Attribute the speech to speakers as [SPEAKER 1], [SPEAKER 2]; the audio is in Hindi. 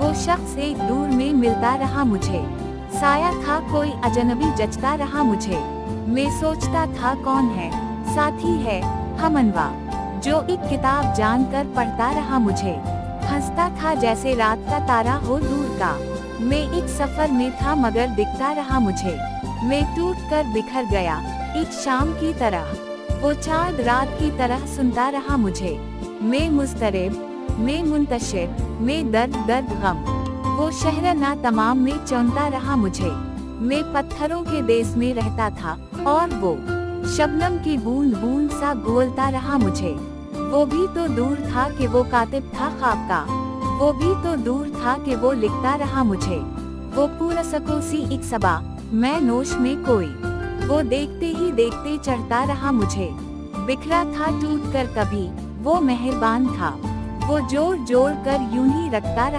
[SPEAKER 1] वो शख्स एक दूर में मिलता रहा मुझे, साया था कोई अजनबी जचता रहा मुझे। मैं सोचता था कौन है, साथी है हमनवा, जो एक किताब जानकर पढ़ता रहा मुझे। हंसता था जैसे रात का तारा हो दूर का। मैं एक सफर में था मगर दिखता रहा मुझे। मैं टूट कर बिखर गया एक शाम की तरह, वो चाँद रात की तरह सुनता रहा मुझे। मैं मुस्तरिब, मैं मुंतशिर, मैं दर्द दर्द गम, वो शहर ना तमाम में चौंता रहा मुझे। मैं पत्थरों के देश में रहता था और वो शबनम की बूंद बूंद सा घोलता रहा मुझे। वो भी तो दूर था कि वो कातिब था ख्वाब का, वो भी तो दूर था कि वो लिखता रहा मुझे। वो पूरा सकोसी एक सबा, मैं नोश में कोई, वो देखते ही देखते चढ़ता रहा मुझे। बिखरा था टूट कर कभी, वो मेहरबान था, वो जोड़ जोड़ कर यूं ही रखता रहा।